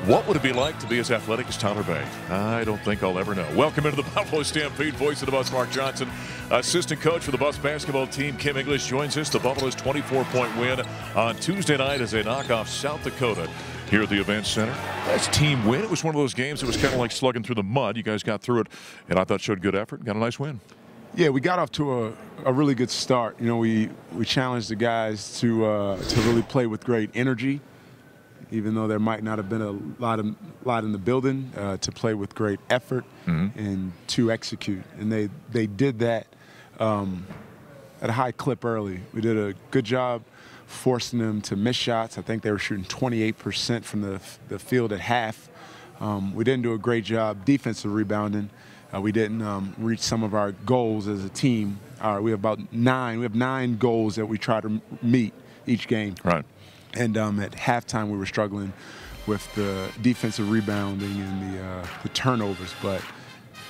What would it be like to be as athletic as Tyler Bay? I don't think I'll ever know. Welcome into the Buffalo Stampede. Voice of the Buffs, Mark Johnson. Assistant coach for the Buffs basketball team, Kim English, joins us. The Buffalo's 24-point win on Tuesday night as they knock off South Dakota here at the Event Center. That's team win. It was one of those games that was kind of like slugging through the mud. You guys got through it, and I thought showed good effort. Got a nice win. Yeah, we got off to a really good start. You know, we challenged the guys to really play with great energy, even though there might not have been a lot in the building, to play with great effort and to execute. And they did that at a high clip early. We did a good job forcing them to miss shots. I think they were shooting 28% from the field at half. We didn't do a great job defensive rebounding. We didn't reach some of our goals as a team. We have about 9. We have 9 goals that we try to meet each game. Right. And at halftime, we were struggling with the defensive rebounding and the turnovers. But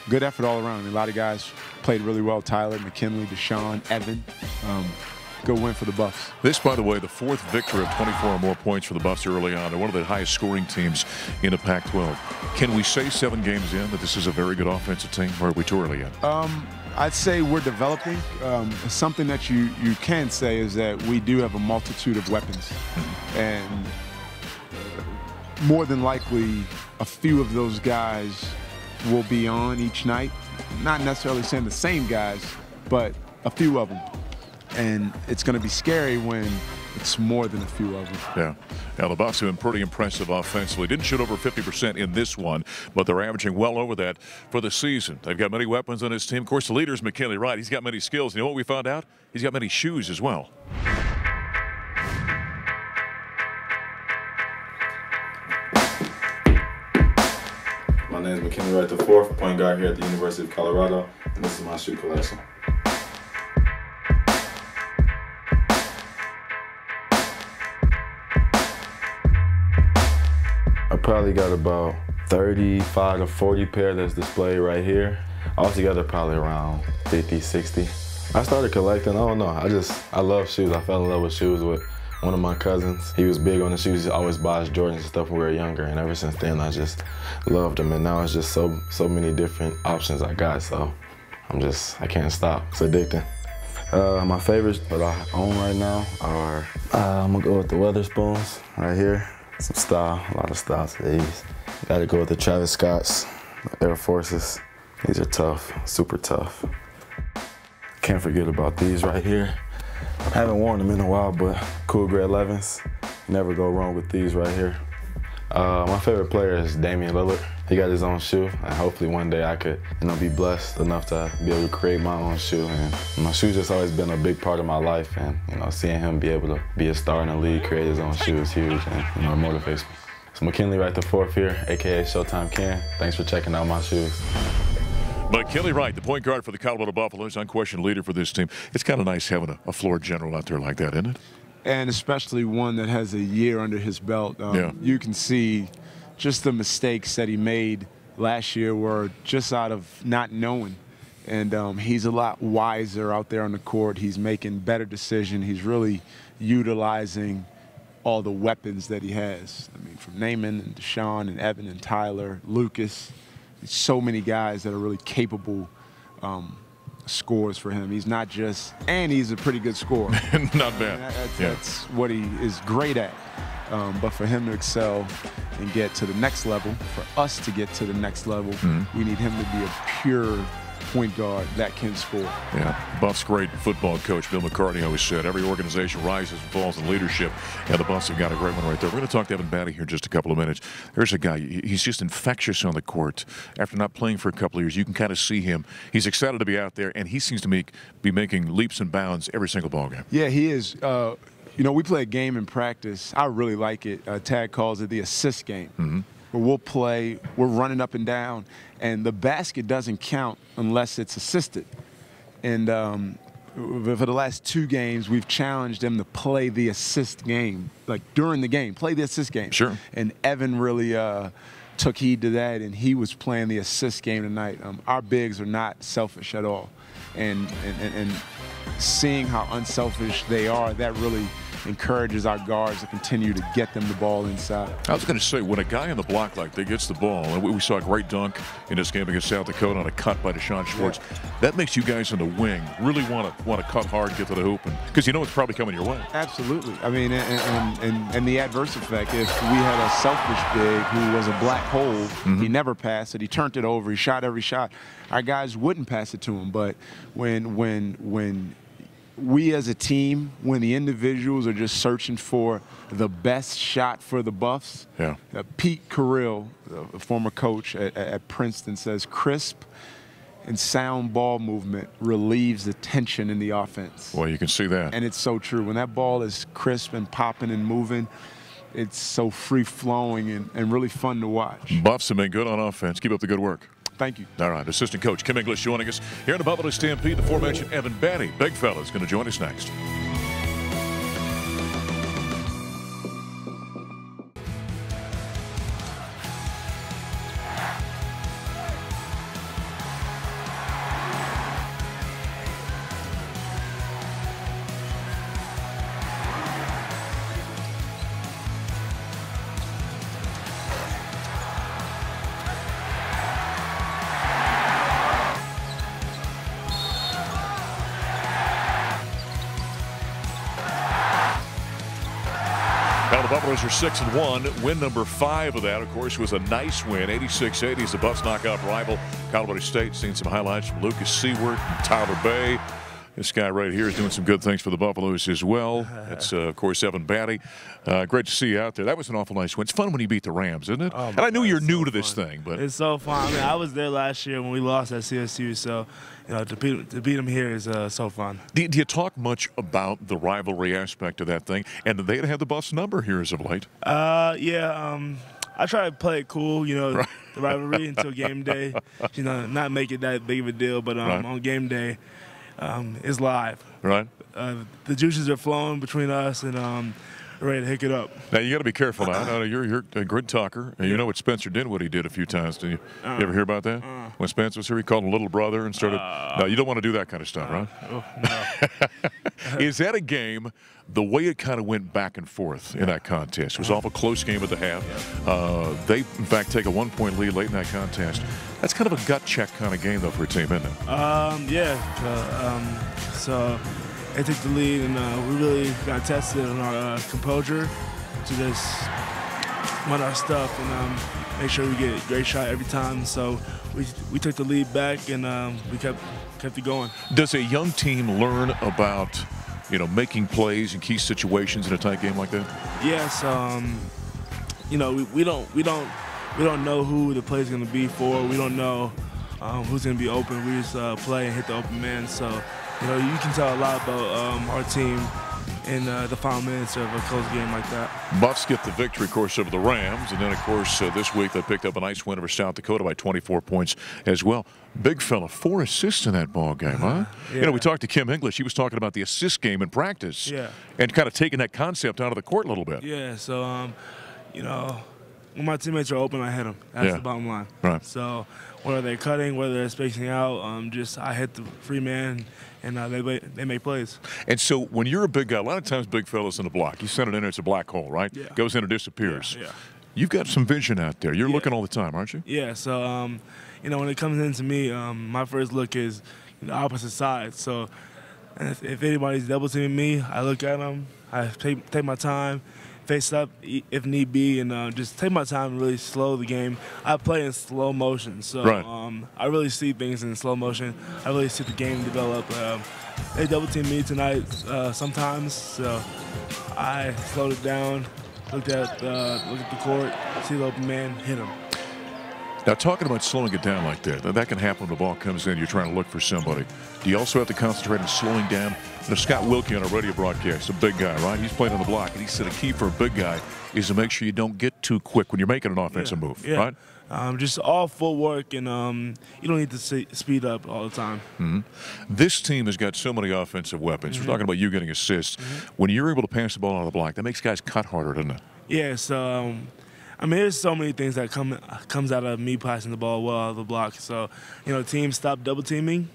good effort all around. I mean, a lot of guys played really well. Tyler, McKinley, Deshaun, Evan. Good win for the Buffs. This, by the way, the 4th victory of 24 or more points for the Buffs early on. They're one of the highest scoring teams in the Pac-12. Can we say 7 games in that this is a very good offensive team, or are we too early yet? I'd say we're developing. Something that you can say is that we do have a multitude of weapons. And more than likely, a few of those guys will be on each night. Not necessarily saying the same guys, but a few of them. And it's going to be scary when it's more than a few of them. Yeah. Now, the Buffs have been pretty impressive offensively. Didn't shoot over 50% in this one, but they're averaging well over that for the season. They've got many weapons on this team. Of course, the leader is McKinley Wright. He's got many skills. You know what we found out? He's got many shoes as well. My name is McKinley Wright, the 4th point guard here at the University of Colorado, and this is my shoe collection. I probably got about 35 to 40 pair that's displayed right here. Altogether probably around 50, 60. I started collecting, I don't know, I love shoes. I fell in love with shoes with one of my cousins. He was big on the shoes. He always buys Jordans and stuff when we were younger, and ever since then I just loved them. And now it's just so many different options I got, so I can't stop. It's addicting. My favorites that I own right now are, I'm gonna go with the Weatherspoons right here. Some style, a lot of style to these. Gotta go with the Travis Scotts, the Air Forces. These are tough, super tough. Can't forget about these right here. I haven't worn them in a while, but cool gray 11s. Never go wrong with these right here. My favorite player is Damian Lillard. He got his own shoe, and hopefully one day I could, be blessed enough to be able to create my own shoe. And my shoe's just always been a big part of my life, and seeing him be able to be a star in the league, create his own shoe is huge, and it motivates me. So McKinley Wright the 4th here, aka Showtime Ken. Thanks for checking out my shoes. McKinley Wright, the point guard for the Colorado Buffaloes, unquestioned leader for this team. It's kind of nice having a floor general out there like that, isn't it? And especially one that has a year under his belt. Yeah. You can see just the mistakes that he made last year were just out of not knowing. And he's a lot wiser out there on the court. He's making better decisions. He's really utilizing all the weapons that he has. I mean, from Naaman and Deshaun and Evan and Tyler, Lucas. So many guys that are really capable scores for him. He's not just, and he's a pretty good scorer. Not bad. That's what he is great at. But for him to excel and get to the next level, for us to get to the next level, we need him to be a pure point guard that can score. Yeah, Buffs' great football coach, Bill McCartney, always said every organization rises and falls in leadership, and the Buffs have got a great one right there. We're going to talk to Evan Battey here in just a couple of minutes. There's a guy, he's just infectious on the court. After not playing for a couple of years, you can kind of see him. He's excited to be out there, and he seems to be making leaps and bounds every single ball game. Yeah, he is. We play a game in practice. I really like it. Tag calls it the assist game. Where we'll play, we're running up and down, and the basket doesn't count unless it's assisted. And for the last 2 games, we've challenged them to play the assist game, like during the game, play the assist game. Sure. And Evan really took heed to that, and he was playing the assist game tonight. Our bigs are not selfish at all. And seeing how unselfish they are, that really encourages our guards to continue to get them the ball inside. I was going to say, when a guy in the block like that gets the ball, and we saw a great dunk in this game against South Dakota on a cut by Deshaun Schwartz, that makes you guys in the wing really want to cut hard, get to the hoop, because you know it's probably coming your way. Absolutely. I mean, and the adverse effect, if we had a selfish big who was a black hole, he never passed it, he turned it over, he shot every shot, our guys wouldn't pass it to him. But when we as a team, when the individuals are just searching for the best shot for the Buffs, Pete Carrill, a former coach at Princeton, says crisp and sound ball movement relieves the tension in the offense. Well, you can see that. And it's so true. When that ball is crisp and popping and moving, it's so free-flowing and really fun to watch. Buffs have been good on offense. Keep up the good work. Thank you. All right, assistant coach Kim English joining us here in the Buffalo Stampede. The aforementioned Evan Battey, big fella, is going to join us next. Now the Buffaloes are 6-1. Win number 5 of that, of course, was a nice win, 86-80 as the Buffs knock out rival Colorado State. Seen some highlights from Lucas Seward and Tyler Bay. This guy right here is doing some good things for the Buffaloes as well. That's, of course, Evan Battey. Great to see you out there. That was an awful nice win. It's fun when you beat the Rams, isn't it? Oh, and I knew you're new to this thing, but it's so fun. I mean, I was there last year when we lost at CSU, so you know, to beat them here is so fun. Do you talk much about the rivalry aspect of that thing? And they have the Buffs number here as of late. I try to play it cool, you know, the rivalry until game day. You know, not make it that big of a deal, but on game day, it's live. Right. The juices are flowing between us, and ready to hook it up. Now you got to be careful. Now, I know you're a good talker, and you know what Spencer Dinwiddie did a few times. Did you ever hear about that? When Spencer was here, he called him little brother and started. No, you don't want to do that kind of stuff, right? Oh, no. Is that a game? The way it kind of went back and forth in that contest, it was awful close game at the half. They, in fact, take a 1-point lead late in that contest. That's kind of a gut check kind of game, though, for a team, isn't it? So they took the lead, and we really got tested on our composure to just run our stuff and make sure we get a great shot every time. So we took the lead back, and we kept it going. Does a young team learn about, you know, making plays in key situations in a tight game like that? Yes. You know, we don't know who the play is going to be for. We don't know who's going to be open. We just play and hit the open man. So, you know, you can tell a lot about our team in the final minutes of a close game like that. Buffs get the victory, of course, over the Rams. And then, of course, this week they picked up a nice win over South Dakota by 24 points as well. Big fella, 4 assists in that ball game, huh? Yeah. You know, we talked to Kim English. He was talking about the assist game in practice. Yeah. And kind of taking that concept out of the court a little bit. Yeah, so, you know, when my teammates are open, I hit them. That's the bottom line. Right. So whether they're cutting, whether they're spacing out, I hit the free man, and they make plays. And so when you're a big guy, a lot of times big fellas in the block, you send it in, it's a black hole, right? Yeah. Goes in and disappears. Yeah. You've got some vision out there. You're looking all the time, aren't you? Yeah, so, you know, when it comes into me, my first look is the opposite side. So if anybody's double teaming me, I look at them, I take my time, face up if need be, and just take my time and really slow the game. I play in slow motion, so I really see things in slow motion. I really see the game develop. They double team me tonight sometimes, so I slowed it down, looked at the court, see the open man, hit him. Now, talking about slowing it down like that can happen when the ball comes in. You're trying to look for somebody. Do you also have to concentrate on slowing down? You know, Scott Wilkie on a radio broadcast, a big guy, right? He's playing on the block, and he said a key for a big guy is to make sure you don't get too quick when you're making an offensive move, right? Just all footwork, and you don't need to speed up all the time. This team has got so many offensive weapons. We're talking about you getting assists. When you're able to pass the ball out of the block, that makes guys cut harder, doesn't it? Yeah, so I mean, there's so many things that comes out of me passing the ball well out of the block. So, you know, teams stop double teaming.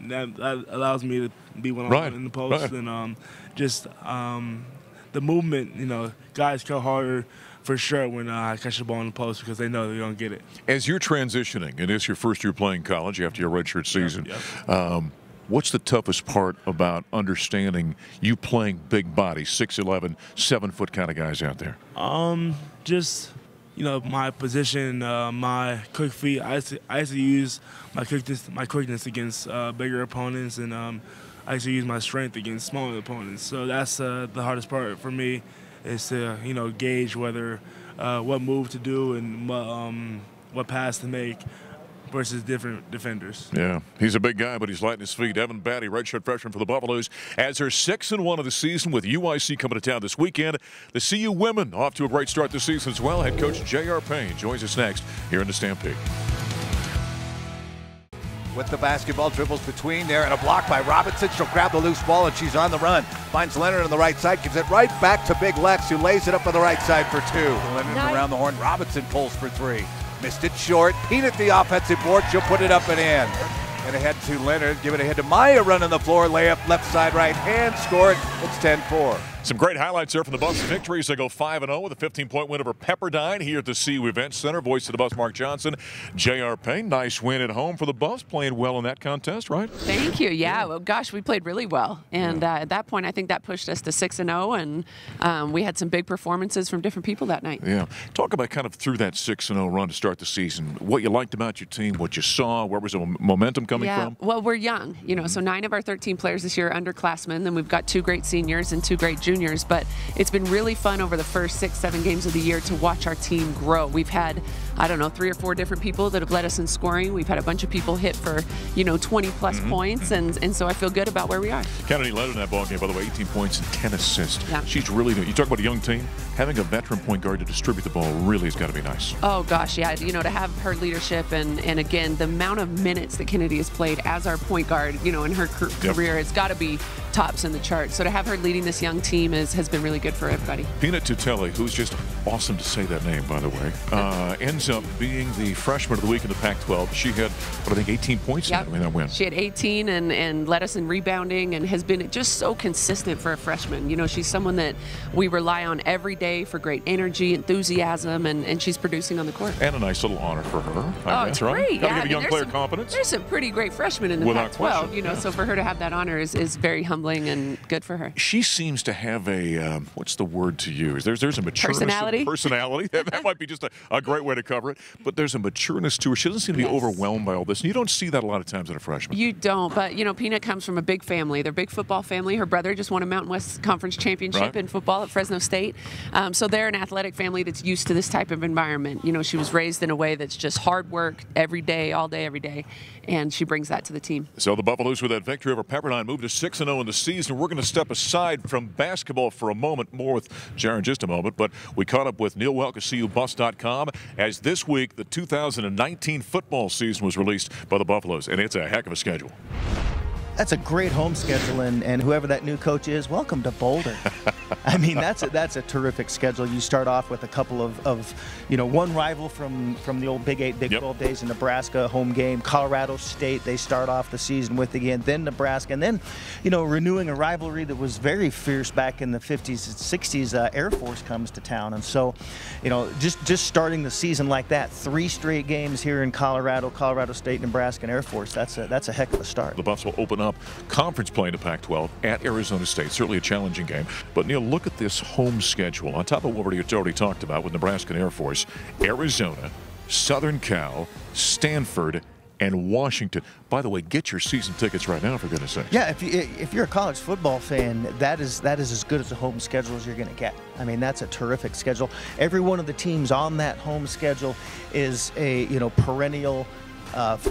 that allows me to be one on in the post, and just the movement. You know, guys go harder for sure when I catch the ball in the post because they know they're gonna get it. As you're transitioning, and it's your first year playing college after your redshirt season. What's the toughest part about understanding you playing big body, 6'11", 7-foot kind of guys out there? Just, you know, my position, my quick feet. I used to use my quickness against bigger opponents, and I used to use my strength against smaller opponents. So that's the hardest part for me, is to, you know, gauge whether what move to do and what pass to make versus different defenders. Yeah, he's a big guy, but he's light in his feet. Evan Battey, redshirt freshman for the Buffaloes, as they're 6-1 of the season with UIC coming to town this weekend. The CU women off to a great start this season as well. Head coach JR Payne joins us next here in the Stampede. With the basketball, dribbles between there, and a block by Robinson. She'll grab the loose ball, and she's on the run. Finds Leonard on the right side, gives it right back to Big Lex, who lays it up on the right side for 2. Leonard around the horn. Robinson pulls for 3. Missed it short. Payne at the offensive board. She'll put it up and in. And ahead to Leonard. Give it ahead to Maya. Run on the floor. Layup left side right hand. Scored. It's 10-4. Some great highlights there from the Buffs victories. They go 5-0 with a 15-point win over Pepperdine here at the CU Event Center. Voice of the Buffs, Mark Johnson. JR Payne, nice win at home for the Buffs, playing well in that contest, right? Thank you. Yeah, well, gosh, we played really well. And at that point, I think that pushed us to 6-0, and we had some big performances from different people that night. Yeah. Talk about kind of through that 6-0 run to start the season, what you liked about your team, what you saw, where was the momentum coming from? Well, we're young, you know, so 9 of our 13 players this year are underclassmen, and we've got 2 great seniors and 2 great juniors, but it's been really fun over the first 6-7 games of the year to watch our team grow. We've had, I don't know, 3 or 4 different people that have led us in scoring. We've had a bunch of people hit for, you know, 20-plus points, and so I feel good about where we are. Kennedy led in that ball game, by the way, 18 points and 10 assists. Yeah. She's really doing. You talk about a young team, having a veteran point guard to distribute the ball really has got to be nice. Oh gosh, yeah, you know, to have her leadership and again the amount of minutes that Kennedy has played as our point guard, you know, in her career, it's got to be tops in the charts. So to have her leading this young team has been really good for everybody. Pina Tutelli, who's just awesome to say that name, by the way, ends up being the freshman of the week in the Pac-12. She had, what, I think 18 points in that win. She had 18 and led us in rebounding and has been just so consistent for a freshman. You know, she's someone that we rely on every day for great energy, enthusiasm, and she's producing on the court. And a nice little honor for her. It's great. Got to give a young player confidence. There's some pretty great freshmen in the Pac-12, you know, so for her to have that honor is very humbling and good for her. She seems to have a, what's the word to use? There's a matureness. Personality. That might be just a great way to cover it. But there's a matureness to her. She doesn't seem to be overwhelmed by all this. And you don't see that a lot of times in a freshman. You don't. But, you know, Peanut comes from a big family. They're a big football family. Her brother just won a Mountain West Conference championship in football at Fresno State. So they're an athletic family that's used to this type of environment. You know, she was raised in a way that's just hard work every day, all day, every day. And she brings that to the team. So the Buffaloes, with that victory over Pepperdine, moved to 6-0 in the season. We're going to step aside from basketball for a moment, more with Jaron in just a moment. But we caught up with Neil Welk of CUBuffs.com as this week the 2019 football season was released by the Buffaloes. And it's a heck of a schedule. That's a great home schedule, and whoever that new coach is, welcome to Boulder. I mean, that's a terrific schedule. You start off with a couple of you know, one rival from the old Big 8, Big 12 days in Nebraska, home game. Colorado State, they start off the season with again, then Nebraska, and then, you know, renewing a rivalry that was very fierce back in the 50s and 60s. Air Force comes to town, and so, you know, just starting the season like that, 3 straight games here in Colorado, Colorado State, Nebraska, and Air Force. That's a heck of a start. The Buffs will open up conference play in the Pac-12 at Arizona State. Certainly a challenging game. But, Neil, look at this home schedule. On top of what we already talked about with Nebraska and Air Force, Arizona, Southern Cal, Stanford, and Washington. By the way, get your season tickets right now, for goodness sakes. Yeah, if you're a college football fan, that is as good as a home schedule as you're going to get. I mean, that's a terrific schedule. Every one of the teams on that home schedule is a, you know, perennial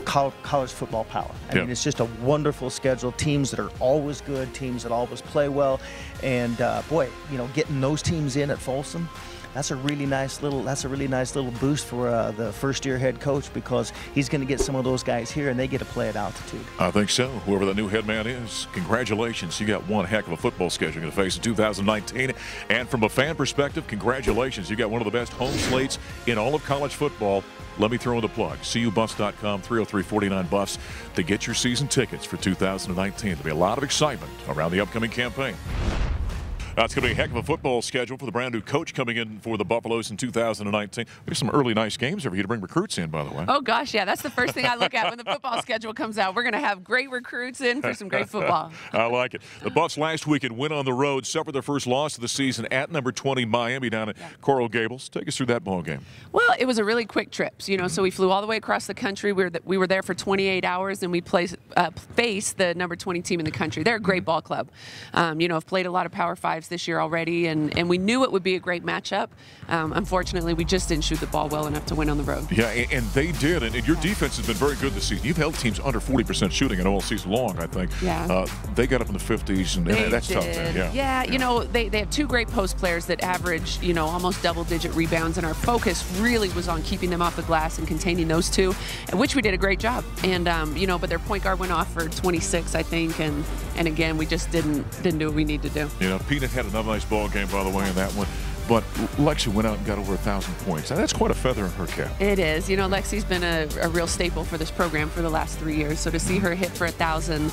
college football power. I mean, it's just a wonderful schedule. Teams that are always good, teams that always play well, and boy, you know, getting those teams in at Folsom, that's a really nice little boost for the first-year head coach, because he's going to get some of those guys here and they get to play at altitude. I think so. Whoever that new head man is, congratulations. You got one heck of a football schedule you're going to face in 2019. And from a fan perspective, congratulations. You got one of the best home slates in all of college football. Let me throw in the plug. CUBuffs.com, 303-49-BUFFS to get your season tickets for 2019. There'll be a lot of excitement around the upcoming campaign. It's going to be a heck of a football schedule for the brand new coach coming in for the Buffaloes in 2019. There's some early nice games over here to bring recruits in, by the way. Oh, gosh, yeah. That's the first thing I look at when the football schedule comes out. We're going to have great recruits in for some great football. I like it. The Buffs last weekend went on the road, suffered their first loss of the season at number 20 Miami down at Coral Gables. Take us through that ball game. Well, it was a really quick trip. So we flew all the way across the country. We were there for 28 hours, and we faced the number 20 team in the country. They're a great ball club. I've played a lot of Power Fives this year already, and we knew it would be a great matchup. Unfortunately, we just didn't shoot the ball well enough to win on the road. Yeah, and they did, and your defense has been very good this season. You've held teams under 40% shooting in all season long, I think. Yeah. They got up in the 50s, and that's tough then. Yeah, they have two great post players that average, almost double-digit rebounds, and our focus really was on keeping them off the glass and containing those two, which we did a great job. And, but their point guard went off for 26, I think, and again, we just didn't do what we need to do. Peanut had another nice ball game, by the way, in that one. But Lexi went out and got over 1,000 points. Now, that's quite a feather in her cap. It is. Lexi's been a real staple for this program for the last 3 years. So to see her hit for 1,000,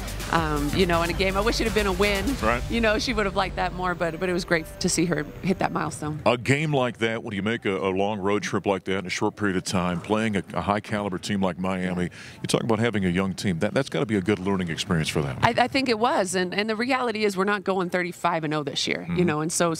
in a game, I wish it had been a win. Right. She would have liked that more, but it was great to see her hit that milestone. A game like that, when you make a long road trip like that in a short period of time, playing a high-caliber team like Miami, you talk about having a young team. That's got to be a good learning experience for them. I think it was. And the reality is we're not going 35-0 this year, and so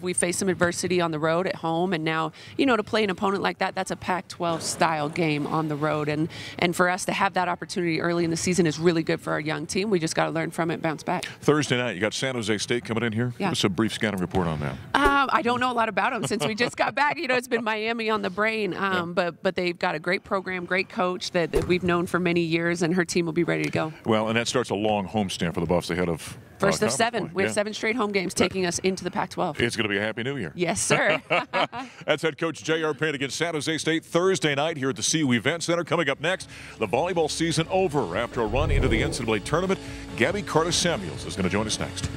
we faced some adversity on the road at home, and now to play an opponent like that's a Pac-12 style game on the road, and for us to have that opportunity early in the season is really good for our young team. We just got to learn from it and bounce back. Thursday night, you got San Jose State coming in here. Yeah. Give us a brief scouting report on that. I don't know a lot about them since we just got back. It's been Miami on the brain, but they've got a great program, great coach that we've known for many years, and her team will be ready to go. Well, and that starts a long homestand for the Buffs ahead of first of 7. We have 7 straight home games taking us into the Pac-12. It's going to be a happy new year. Yes, sir. That's head coach JR Payne against San Jose State Thursday night here at the CU Event Center. Coming up next, the volleyball season over after a run into the NCAA tournament. Gabby Carta-Samuels is going to join us next.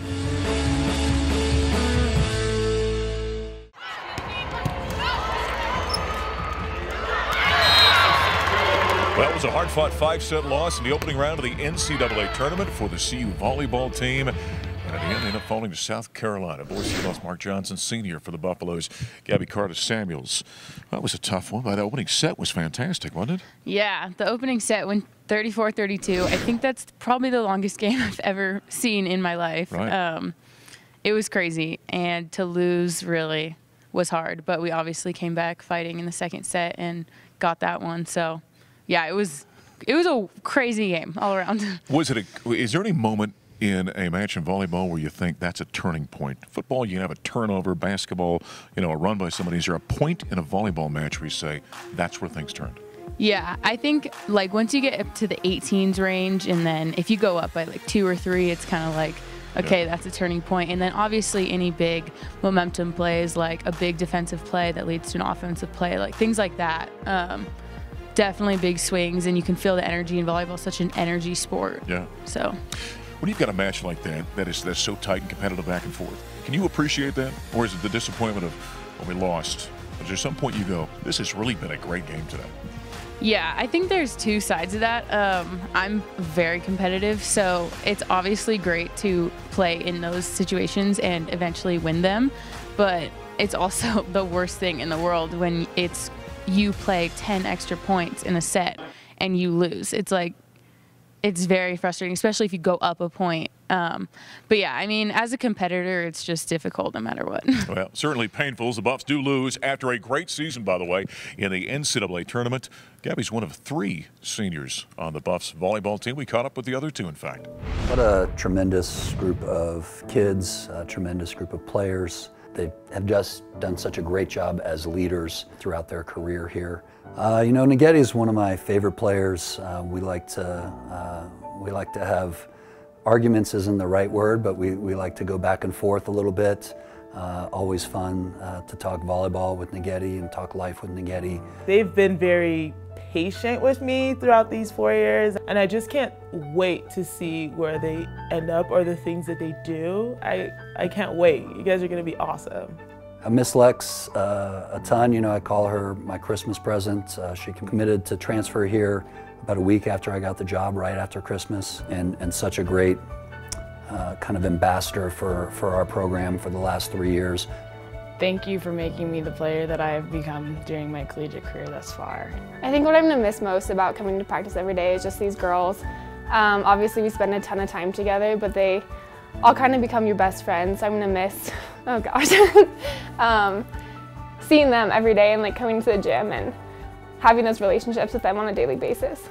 Well, it was a hard-fought 5-set loss in the opening round of the NCAA tournament for the CU volleyball team. And at the end, they ended up falling to South Carolina. Boise lost Mark Johnson Sr. for the Buffaloes. Gabby Carta-Samuels. That was a tough one, but the opening set was fantastic, wasn't it? Yeah, the opening set went 34-32. I think that's probably the longest game I've ever seen in my life. Right. It was crazy, and to lose really was hard. But we obviously came back fighting in the second set and got that one. So, yeah, it was a crazy game all around. Is there any moment in a match in volleyball where you think that's a turning point? Football, you can have a turnover. Basketball, a run by somebody. Is there a point in a volleyball match where you say that's where things turned? Yeah, I think once you get up to the 18s range, and then if you go up by 2 or 3, it's kind of like, okay, that's a turning point. And then obviously any big momentum plays, like a big defensive play that leads to an offensive play, things like that. Definitely big swings, and you can feel the energy in volleyball. It's such an energy sport. Yeah. So when you've got a match like that's so tight and competitive back and forth, can you appreciate that? Or is it the disappointment of, we lost? Is there some point you go, this has really been a great game today? Yeah, I think there's 2 sides of that. I'm very competitive, so it's obviously great to play in those situations and eventually win them. But it's also the worst thing in the world when you play 10 extra points in a set and you lose. It's very frustrating, especially if you go up a point. But yeah, I mean, as a competitor, it's just difficult no matter what. Well, certainly painful as the Buffs do lose after a great season, by the way, in the NCAA tournament. Gabby's one of 3 seniors on the Buffs volleyball team. We caught up with the other 2, in fact. What a tremendous group of kids, a tremendous group of players. They have just done such a great job as leaders throughout their career here. Nageti is one of my favorite players. We like to have arguments isn't the right word, but we like to go back and forth a little bit. Always fun to talk volleyball with Negeti and talk life with Negeti. They've been very patient with me throughout these 4 years, and I just can't wait to see where they end up or the things that they do. I can't wait. You guys are going to be awesome. I miss Lex a ton. You know, I call her my Christmas present. She committed to transfer here about a week after I got the job, right after Christmas, and such a great kind of ambassador for our program for the last 3 years. Thank you for making me the player that I have become during my collegiate career thus far. I think what I'm going to miss most about coming to practice every day is just these girls. Obviously we spend a ton of time together, but they all kind of become your best friends. I'm going to miss, oh gosh, seeing them every day and like coming to the gym and having those relationships with them on a daily basis.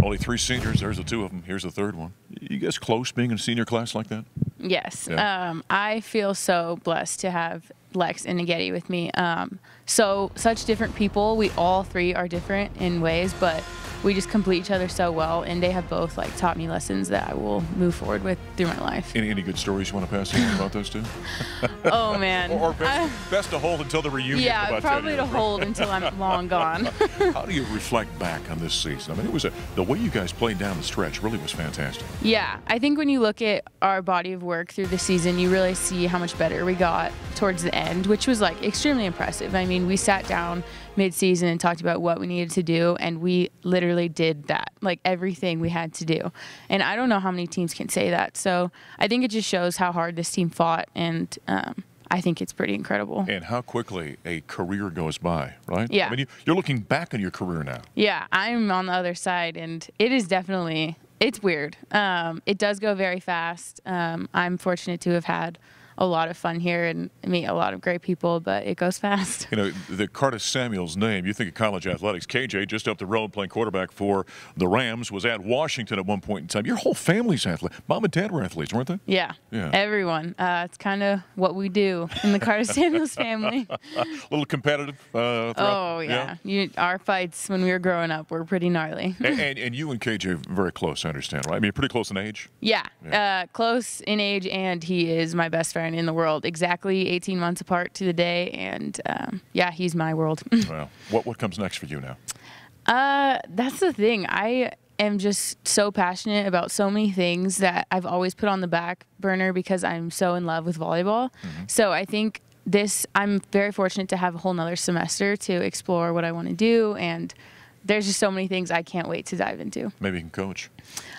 Only 3 seniors. There's the 2 of them. Here's the 3rd one. You guys close being in a senior class like that? Yes. Yeah. I feel so blessed to have Lex and Negeti with me. Such different people. We all 3 are different in ways, but we just complete each other so well, and they have both like taught me lessons that I will move forward with through my life. Any good stories you want to pass on about those 2? Oh man. or best to hold until the reunion. Yeah, about probably to hold until I'm long gone. How do you reflect back on this season? I mean, the way you guys played down the stretch really was fantastic. Yeah, I think when you look at our body of work through the season, you really see how much better we got towards the end, which was like extremely impressive. I mean, we sat down mid-season and talked about what we needed to do, and we literally did that, like everything we had to do. And I don't know how many teams can say that. So I think it just shows how hard this team fought, and I think it's pretty incredible. And how quickly a career goes by, right? Yeah. I mean, you're looking back on your career now. Yeah, I'm on the other side, and it is definitely, it's weird. It does go very fast. I'm fortunate to have had a lot of fun here and meet a lot of great people, but it goes fast. You know, the Carta-Samuels name, you think of college athletics. KJ, just up the road playing quarterback for the Rams, was at Washington at one point in time. Your whole family's athlete. Mom and Dad were athletes, weren't they? Yeah, everyone. It's kind of what we do in the Carta-Samuels family. A little competitive? Oh, yeah. Our fights when we were growing up were pretty gnarly. and you and KJ are very close, I understand, right? I mean, pretty close in age? Yeah, close in age, and he is my best friend in the world, exactly 18 months apart to the day, and yeah, he's my world. Well, what comes next for you now? That's the thing. I am just so passionate about so many things that I've always put on the back burner because I'm so in love with volleyball. So I think I'm very fortunate to have a whole nother semester to explore what I want to do, and there's just so many things I can't wait to dive into. Maybe you can coach.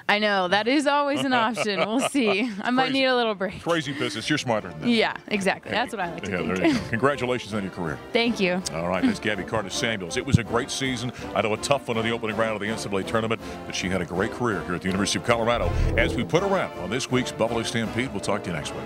I know. That is always an option. We'll see. I might need a little break. Crazy business. You're smarter than that. Yeah, exactly. That's what I like to think. There you go. Congratulations on your career. Thank you. All right, that's Gabby Carta-Samuels. It was a great season. I know a tough one in the opening round of the NCAA tournament, but she had a great career here at the University of Colorado. As we put a wrap on this week's Buffalo Stampede, we'll talk to you next week.